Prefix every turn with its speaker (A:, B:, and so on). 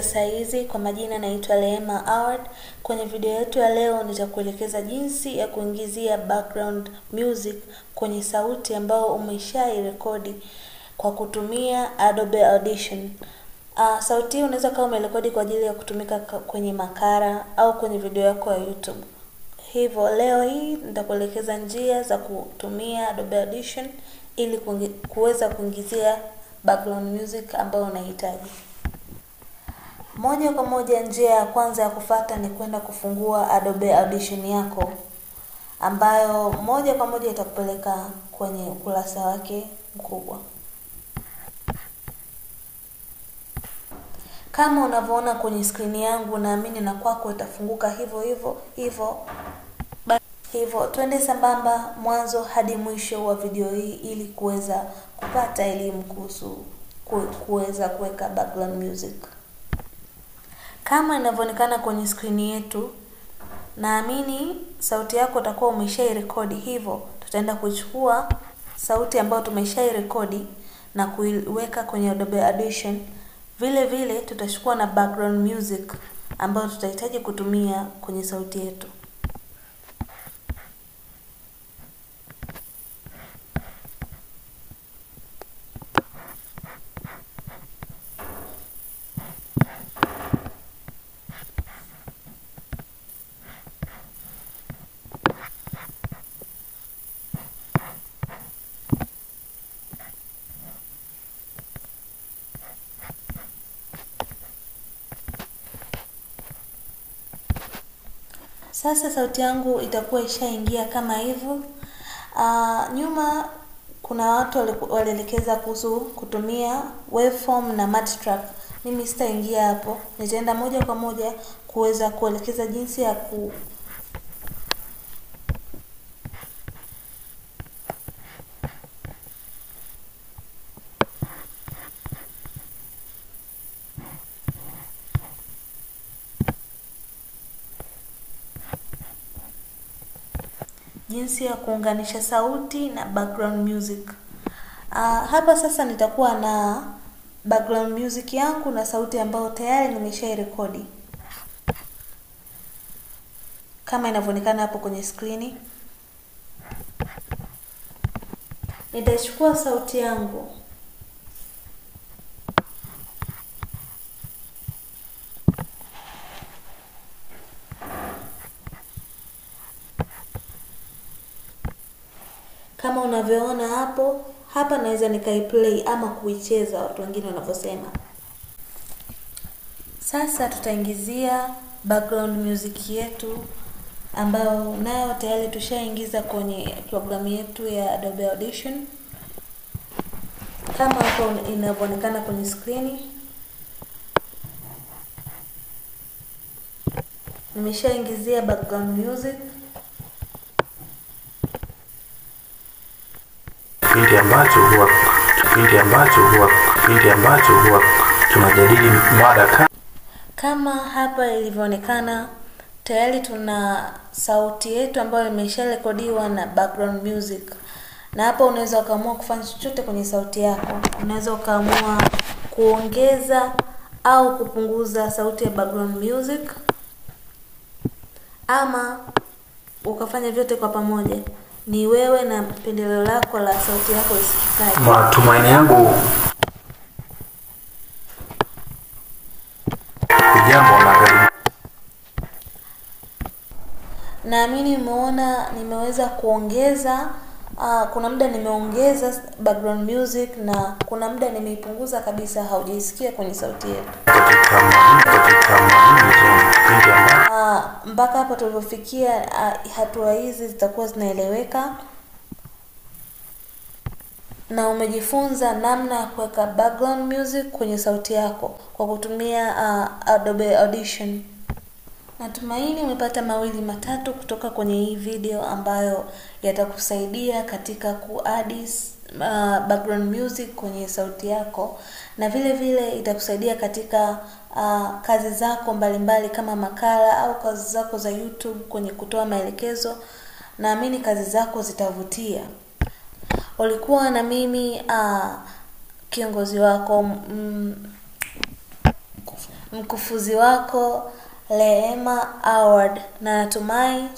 A: saizi, kwa majina naitwa Leema Award. Kwenye video yetu ya leo nitakuelekeza jinsi ya kuingizia background music kwenye sauti ambayo umeshairekodi kwa kutumia Adobe Audition. Sauti hii unaweza kama umerekodi kwa ajili ya kutumika kwenye makala au kwenye video yako ya YouTube. Hivyo leo hii nitakuelekeza njia za kutumia Adobe Audition ili kuweza kuingizia background music ambayo unahitaji. Moja kwa moja, njia ya kwanza ya kufuata ni kwenda kufungua Adobe Audition yako, ambayo moja kwa moja itakupeleka kwenye ukurasa wake mkubwa. Kama unavyoona kwenye screen yangu, naamini na kwako itafunguka hivyo twende sambamba mwanzo hadi mwisho wa video hii ili kuweza kupata elimu kuhusu kuweza kuweka background music. Kama inavyoonekana kwenye screen yetu, naamini sauti yako utakuwa umeshairekodi, hivyo tutaenda kuchukua sauti ambayo tumeshairekodi na kuiweka kwenye Adobe Audition. Vile vile tutachukua na background music ambayo tutahitaji kutumia kwenye sauti yetu. Sasa sauti yangu itakuwa ishaingia kama hivyo. Nyuma kuna watu walielekeza kuhusu kutumia waveform na multitrack. Mimi sitaingia hapo. Nitaenda moja kwa moja kuweza kuelekeza jinsi ya kuunganisha sauti na background music. Hapa sasa nitakuwa na background music yangu na sauti ambayo tayari nimeshairekodi kama inavyoonekana hapo kwenye screen. Nitachukua sauti yangu kama unavyoona hapo. Hapa naweza nikaiplay ama kuicheza, watu wengine wanavyosema. Sasa tutaingizia background music yetu ambayo nayo tayari tushaingiza kwenye programu yetu ya Adobe Audition kama hapo inavyoonekana kwenye screen. Nimeshaingizia background music. Kipindi ambacho huwa tunajadili mada kama hapa ilivyoonekana. Tayari tuna sauti yetu ambayo imesharekodiwa na background music, na hapa unaweza ukaamua kufanya chochote kwenye sauti yako. Unaweza ukaamua kuongeza au kupunguza sauti ya background music, ama ukafanya vyote kwa pamoja. Ni wewe na pendeleo lako la sauti yako isikikaje.
B: Matumaini yangu jambo la gari.
A: Naamini umeona nimeweza kuongeza. Kuna muda nimeongeza background music na kuna muda nimeipunguza kabisa, haujisikia kwenye sauti yetu. Mpaka hapo tulipofikia, hatua hizi zitakuwa zinaeleweka na umejifunza namna ya kuweka background music kwenye sauti yako kwa kutumia Adobe Audition. Natumaini umepata mawili matatu kutoka kwenye hii video ambayo yatakusaidia katika kuadd background music kwenye sauti yako, na vile vile itakusaidia katika kazi zako mbalimbali kama makala au kazi zako za YouTube kwenye kutoa maelekezo. Naamini kazi zako zitavutia. Ulikuwa na mimi kiongozi wako mkufuzi wako Rehema Award, na natumai